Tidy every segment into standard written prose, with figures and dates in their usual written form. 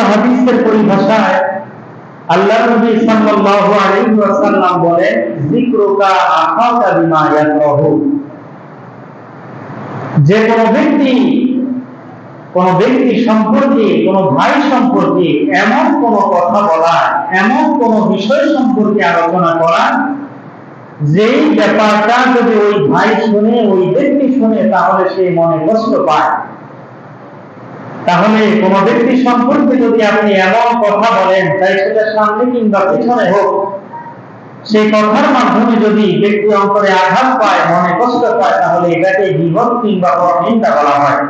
হাদিসের পরিভাষায় আল্লাহ নবী সাল্লাল্লাহু আলাইহি ওয়াসাল্লাম বলেন, যিকরুকা আখাকা বিমা ইয়াকরাহু। যে কোন ব্যক্তি সম্পর্কে, কোন ভাই সম্পর্কে এমন কোন কথা বলা, এমন কোন বিষয় সম্পর্কে আলোচনা করা, যেই ব্যাপারটা যদি ওই ভাই শুনে, ওই ব্যক্তি শুনে, তাহলে সে মনে কষ্ট পায়। তাহলে কোন ব্যক্তি সম্পর্কে যদি আপনি এমন কথা বলেন, তাই সেটা সামনে কিংবা পিছনে হোক, সেই কথার মাধ্যমে যদি ব্যক্তি অন্তরে আঘাত পায়, মনে কষ্ট পায়, তাহলে এটাকে গীবত কিংবা পরনিন্দা বলা হয়।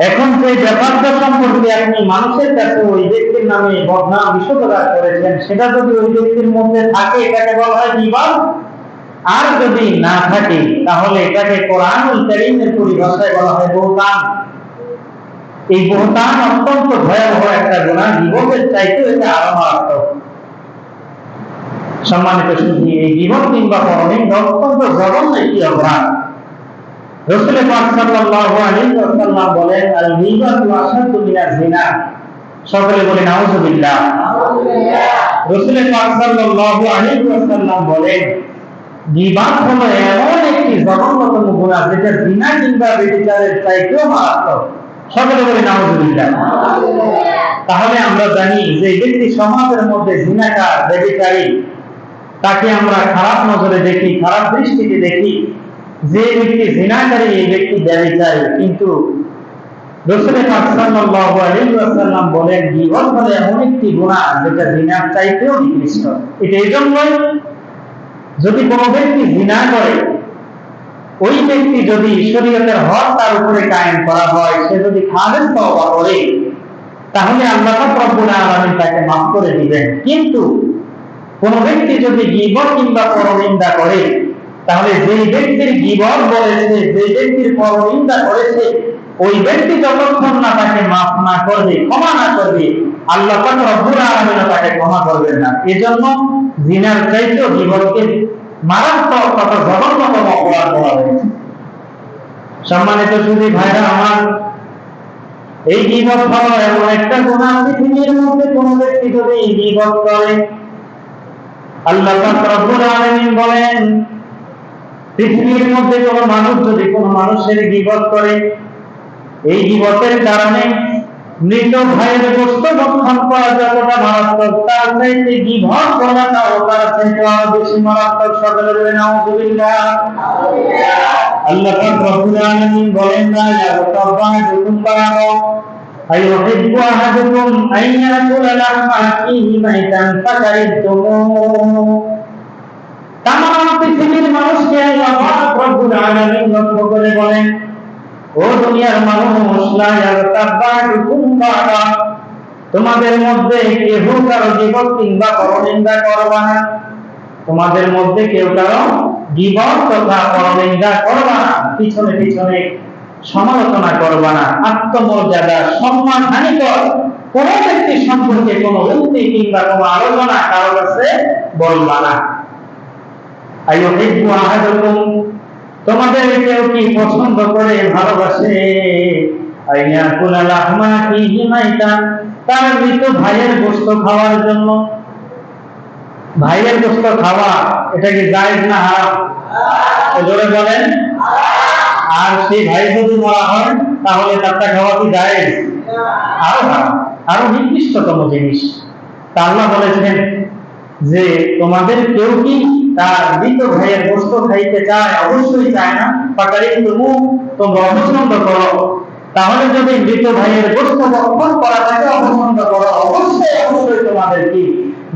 এখন যে ব্যাপারটা সম্পর্কে আপনি মানুষের কাছে ওই ব্যক্তির নামে বদনাম বিশোধন করেছেন, সেটা যদি ওই ব্যক্তির মধ্যে থাকে, এটাকে বলা হয় গীবত। আর যদি না থাকে, তাহলে এটাকে কোরআনুল কারীমের পরিভাষায় বলা হয় বহতান। এই বহতান অত্যন্ত ভয়াবহ একটা গুনাহ, গীবতের চাইতে এটা আরো মারাত্মক। সম্মানিত সুধী, এই গীবত কিংবা পরনিন্দা অত্যন্ত জঘন্য একটি অপরাধ। রাসূল পাক সাল্লাল্লাহু আলাইহি ওয়াসাল্লাম বলেন, আল গীবাতু আশাদ্দু মিনাজ জিনা। সকলে বলেন নাউযুবিল্লাহ। রাসূল পাক সাল্লাল্লাহু আলাইহি ওয়াসাল্লাম বলেন, গীবত হলো এমন একটি জঘন্যতম গুনাহ, যেটা জিনা কিংবা ব্যভিচারের চাইতেও মারাত্মক। সকলে বলেন নাউযুবিল্লাহ। তাহলে আমরা জানি যে ব্যক্তি সমাজের মধ্যে জিনাকার, ব্যভিচারী, তাকে আমরা খারাপ নজরে দেখি, খারাপ দৃষ্টিতে দেখি। যে ব্যক্তি জিনাকারী, এই ব্যক্তি ব্যভিচারী। কিন্তু রাসূল পাক সাল্লাল্লাহু আলাইহি ওয়াসাল্লাম বলেন, গীবত হলো এমন একটি গুনাহ, যেটা জিনার চাইতেও নিকৃষ্ট। এটা এই জন্যই, যদি কোনো ব্যক্তি জিনা করে, ওই ব্যক্তি যদি শরীয়তের হক তার উপরে কায়েম করা হয়, সে যদি খালেস তওবা করে, তাহলে আল্লাহ পাক রব্বুল আলামিন তাকে মাফ করে দিবেন। কিন্তু কোন ব্যক্তি যদি গীবত কিংবা পরনিন্দা করে, তাহলে যেই ব্যক্তির গীবত বলেছে, যেই ব্যক্তির পরনিন্দা করেছে, ওই ব্যক্তি যতক্ষণ না তাকে মাফ না করবে, ক্ষমা না করবে, আল্লাহ পাক রব্বুল আলামিন তাকে ক্ষমা করবেন না। এজন্য জিনার চাইতেও গীবতকে মারাত্মক তথা জঘন্যতম অপরাধ বলা হয়েছে। সম্মানিত সুধী ভাইরা আমার, এই গীবত হলো এমন একটা গুনাহ, পৃথিবীর মধ্যে কোন ব্যক্তি যদি এই গীবত করে, আল্লাহ পাক রব্বুল আলামিন বলেন, পৃথিবীর মধ্যে কোন মানুষ যদি কোন মানুষের গীবত করে, এই গীবতের কারণে মৃত ভাইয়ের গোশত ভক্ষণ করা যতটা মারাত্মক, তার চাইতে গীবত করাটাও তার চাইতে আরো বেশি মারাত্মক। সকলে বলেন নাউযুবিল্লাহ। আল্লাহ পাক রব্বুল আলামিন বলেন, না ইয়াতাবাদুকুম বা'দা আইয়ুহিব্বু আহাদুকুম আন ইয়াকুলা লাহমা আখিহি মাইতান ফাকারিহতুমুহু। তামাম পৃথিবীর মানুষকে আল্লাহ পাক রব্বুল আলামিন লক্ষ্য করে বলেন, ও দুনিয়ার মানুষ, লা ইয়াতাবাদুকুম বা'দা, তোমাদের মধ্যে কেউ কারো গীবত কিংবা পরনিন্দা করবা না। তোমাদের মধ্যে কেউ কারো গীবত তথা পরনিন্দা করবা না, পিছনে পিছনে সমালোচনা করবা না, আত্মমর্যাদা, সম্মান হানিকর কোন ব্যক্তি সম্পর্কে কোন উক্তি কিংবা কোন আলোচনা কারো কাছে বলবা না। আইয়ুহিব্বু আহাদুকুম, তোমাদের কেউ কি পছন্দ করে, ভালোবাসে, আইয়াকুলা লাহমা আখিহি মাইতান, তার মৃত ভাইয়ের গোশত খাওয়ার জন্য। ভাইয়ের গোশত খাওয়া, এটা কি জায়েজ না হারাম? জোরে বলেন। আর সেই ভাই যদি মারা হয়, তাহলে তারটা খাওয়া কি জায়েজ? আরো হারাম, আরো নিকৃষ্টতম জিনিস। তা আল্লাহ বলেছেন যে তোমাদের কেউ কি তার মৃত ভাইয়ের গোশত খাইতে চায়? অবশ্যই চায় না। ফাকারিহতুমু, তোমরা অপছন্দ করো। তাহলে যদি মৃত ভাইয়ের গোশত ভক্ষণ করা থাকে, অপছন্দ করো, অবশ্যই অবশ্যই তোমাদের কি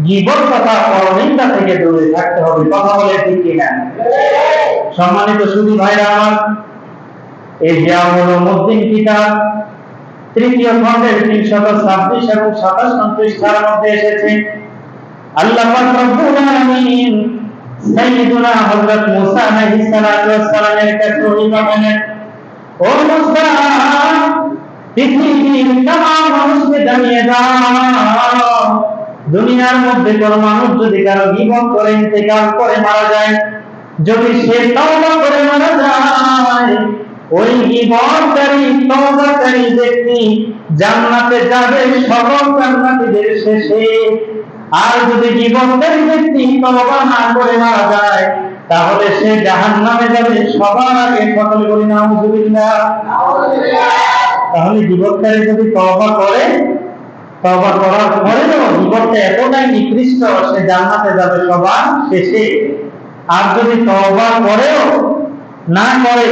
গীবত তথা পরনিন্দা থেকে দূরে থাকতে হবে। কথা বলে ঠিক কিনা? সম্মানিত সুধী ভাইরা আমার, এই জিয়াউল মুদ্দিন কিতাব তৃতীয় খণ্ডের 326 এবং 27 পৃষ্ঠার মধ্যে এসেছে, আল্লাহ পাক রব্বুল আলামিন সাইয়্যিদুনা হযরত মুসা আলাইহিস সালাতু ওয়াস সালামের কাছে বলেন, ও মুসা, পৃথিবীর तमाम মানুষকে জানিয়ে দাও, দুনিয়ার মধ্যে কোন মানুষ যদি কারো গীবত করে, ইন্তেকাল করে মারা যায়, যদি সে তওবা করে মারা যায়, ওই গীবতকারী তওবাকারী ব্যক্তি জান্নাতে যাবে সকল জান্নাতীদের শেষে। আর যদি গীবতকারী ব্যক্তি তওবা না করে মারা যায় তাহলে সে জাহান্নামে যাবে সবার আগে। সকলে বলি নাউযুবিল্লাহ। তাহলে গীবতকারী যদি তওবা করে, তওবা করার পরেও গীবতটা এতটাই নিকৃষ্ট সে জান্নাতে যাবে সবার শেষে। আর যদি তওবা করেও না করে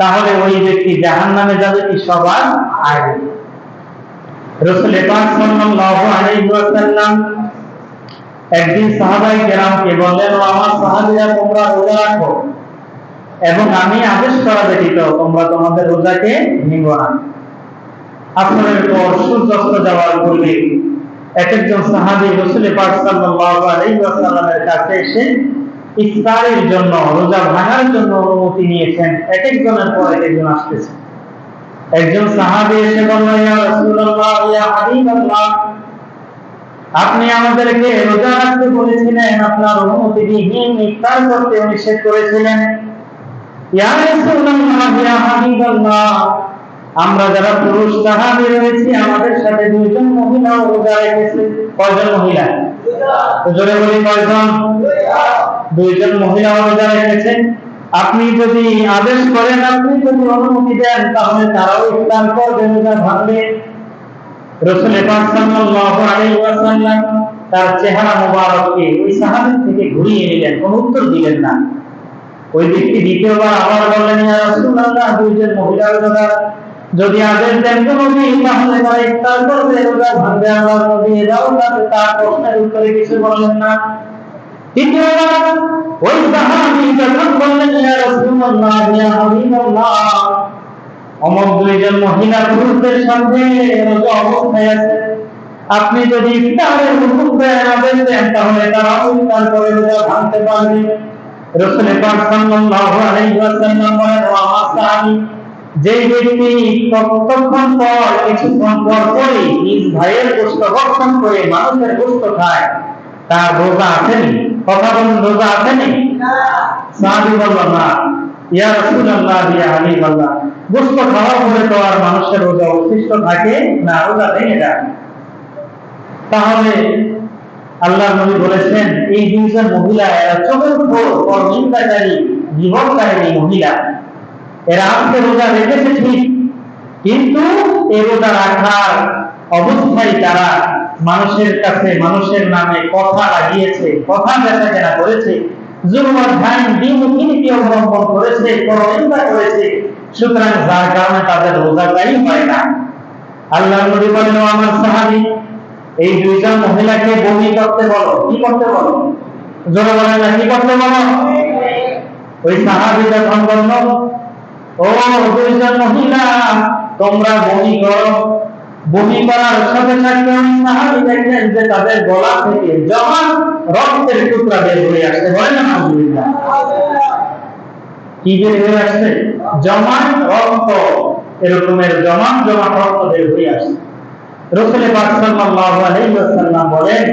তাহলে ওই ব্যক্তি জাহান্নামে যাবে কি সবার আগে। রাসূল পাক সাল্লাল্লাহু আলাইহি ওয়াসাল্লাম একদিন সাহাবায়ে কেরামকে বললেন, ও আমার সাহাবীরা তোমরা রোজা রাখো এবং আমি আদেশ করা ব্যতীত তোমরা তোমাদের রোজাকে ভেঙো না। আসরের পর সূর্যাস্ত যাওয়ার পূর্বে এক একজন সাহাবী রাসূল পাক সাল্লাল্লাহু আলাইহি ওয়াসাল্লামের কাছে এসে ইফতারের জন্য, রোজা ভাঙার জন্য অনুমতি নিয়েছেন। এক একজনের পর এক একজন আসতেছে। একজন সাহাবী এসে বললেন, ইয়া রাসূলুল্লাহ, ইয়া হাবিবাল্লাহ, আপনি আমাদেরকে রোজা রাখতে বলেছিলেন, আপনার অনুমতি বিহীন ইফতার করতে নিষেধ করেছিলেন। ইয়া রাসূলুল্লাহ, ইয়া হাবিবাল্লাহ, আমরা যারা পুরুষ সাহাবী রয়েছি আমাদের সাথে দুইজন মহিলা রোজা রেখেছে। কয়জন মহিলা? জোরে বলি কয়জন? দুইজন মহিলা রোজা রেখেছেন। আপনি যদি আদেশ করেন, আপনি যদি অনুমতি দেন তাহলে তারাও ইফতার করবে, রোজা ভাঙবে। রাসূল পাক সাল্লাল্লাহু আলাইহি ওয়াসাল্লাম তার চেহারা মোবারককে ওই সাহাবী থেকে ঘুরিয়ে নিলেন, কোনো উত্তর দিলেন না। ওই ব্যক্তি দ্বিতীয়বার আবার বললেন, ইয়া রাসূলুল্লাহ, দুইজন মহিলা রোজা, যদি আদেশ দেন তো নবী তাহলে তারা ইফতার করবে, রোজা ভাঙবে। আল্লাহর নবী এরাও তার প্রশ্নের উত্তরে কিছু বললেন না। তৃতীয়বার ওই সাহাবী যখন বললেন, ইয়া রাসূলুল্লাহ, ইয়া হাবিবাল্লাহ, অমর দুইজন মহিলা পুরুষদের সাথে রোজা অবস্থায় আছে, আপনি যদি ইফতারের হুকুম দেন, আদেশ দেন তাহলে তারা ইফতার করে রোজা ভাঙতে পারবে। রাসূল পাক সাল্লাল্লাহু আলাইহি ওয়াসাল্লাম বলেন, ও আমার সাহাবী, যে ব্যক্তি ততক্ষণ পর কিছুক্ষণ পর পরই নিজ ভাইয়ের গোশত ভক্ষণ করে মানুষের গোশত খায় তার রোজা আছেনি? কথা বলুন, রোজা আছেনি? সাহাবী বললেন, না। ইয়া রাসূলুল্লাহ, ইয়া হাবিবাল্লাহ, গোশত খাওয়ার পরে তো আর মানুষের রোজা অবশিষ্ট থাকে না, রোজা ভেঙে যায়। তাহলে আল্লাহর নবী বলেছেন, এই দুইজন মহিলা এরা চতুর্থ পরনিন্দাকারী জীবনকারী মহিলা। এরা আজকে রোজা রেখেছে ঠিক, কিন্তু এই রোজা রাখার অবস্থায় তারা মানুষের কাছে মানুষের নামে কথা লাগিয়েছে, কথা বেচা কেনা করেছে, জুলুম অধ্যায়ন দ্বিমুখী অবলম্বন করেছে, পরনিন্দা করেছে। সুতরাং যার কারণে তাদের রোজাটাই হয় না। আল্লাহর নবী বলেন, ও আমার সাহাবী, এই দুইজন মহিলাকে বমি করতে বলো। কি করতে বলো? জোরে বলেন না, কি করতে বলো? ওই সাহাবী যখন বলল, ও দুইজন মহিলা, তোমরা বমি করো, বমি করার সাথে সাথে ওই সাহাবী দেখলেন যে তাদের গলা থেকে জমা রক্তের টুকরা বের হয়ে আসছে। বলেন না আলহামদুলিল্লাহ। কি বের হয়ে আসছে? জমা রক্ত, এরকমের জমা জমা রক্ত বের হয়ে আসছে। রাসূল পাক সাল্লাল্লাহু আলাইহি ওয়াসাল্লাম বলেন,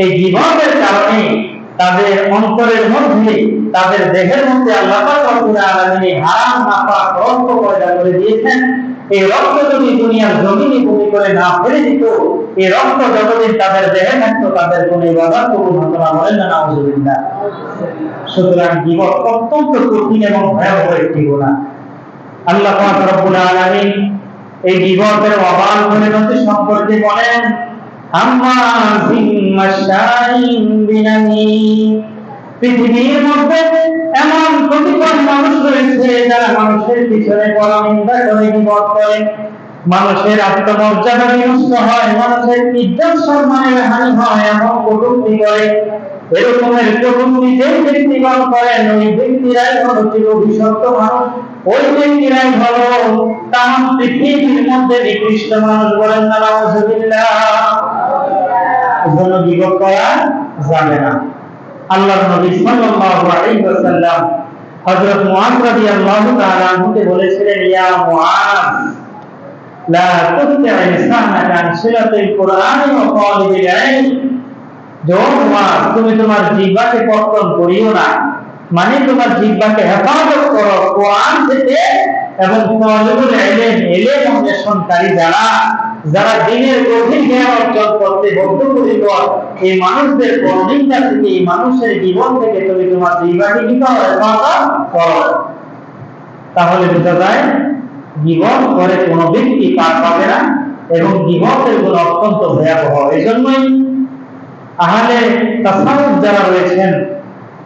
এই গীবতের কারণে তাদের অন্তরের মধ্যে, তাদের দেহের মধ্যে আল্লাহ পাক রব্বুল আলামিন হারাম নাপাক রক্ত পয়দা করে দিয়েছেন। এই রক্ত যদি দুনিয়ার জমিনে ভূমি করে না ফেলে দিত, এই রক্ত যতদিন তাদের দেহে থাকতো তাদের কোনো ইবাদত কবুল হতো না। বলেন না নাউযুবিল্লাহ। সুতরাং গীবত অত্যন্ত কঠিন এবং ভয়াবহ একটি গুনাহ। আল্লাহ পাক রব্বুল আলামিন এই গীবতের অবাল পরিণতি সম্পর্কে বলেন, আম্মাযিম মাশাইন বিনামিন, পৃথিবীর মধ্যে এমন কতিপয় মানুষ রয়েছে যারা মানুষের পিছনে পরনিন্দা করে, গীবত করে, মানুষের আত্মমর্যাদা বিনষ্ট হয়, মানুষের ইজ্জত সম্মানের হানি হয়, এমন কটূক্তি করে। এরকমের কটূক্তি যে ব্যক্তিগণ করেন ওই ব্যক্তিরাই হলো চিরভিশপ্ত মানুষ, ওই ব্যক্তিরাই হলো তামাম পৃথিবীর মধ্যে নিকৃষ্ট মানুষ। বলেন না নাউযুবিল্লাহ। এজন্য গীবত করা যাবে না। আল্লাহর নবী সাল্লাল্লাহু আলাইহি ওয়াসাল্লাম হযরত মুআয রাদিয়াল্লাহু তাআলা আনহুকে বলেছিলেন, ইয়া মুআয, লা তুতি'আ লিসানাকা আন সিলাতিল কুরআনি ওয়া তালিবিল ইলম। মুআয, তুমি তোমার জিহ্বাকে কর্তন করিও না, মানে তোমার জিহ্বাকে হেফাজত করো কোরআন থেকে এবং তালিবুল ইলম ইলম অন্বেষণকারী যারা দ্বীনের গভীর জ্ঞান অর্জন করতে বদ্ধপরিকর, এই মানুষদের পরনিন্দা থেকে, এই মানুষের জীবন থেকে তুমি তোমার জিহ্বাকে কি করো, তাহলে বোঝা যায় গীবত করে কোনো ব্যক্তি পার পাবে না এবং গীবতের গুণ অত্যন্ত ভয়াবহ। এই জন্যই আহলে তাসাউফ যারা রয়েছেন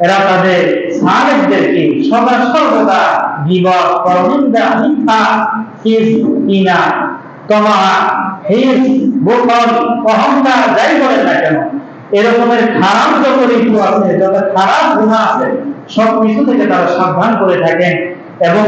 এরা তাদের সালেহদেরকে সদা সর্বদা গীবত, পরনিন্দা, মিথ্যা, কিনা, তমা, হিংস, বোতল, অহংকার যাই বলেন না কেন, এরকমের খারাপ যত ঋতু আছে, যত খারাপ গুনাহ আছে, সব কিছু থেকে তারা সাবধান করে থাকেন এবং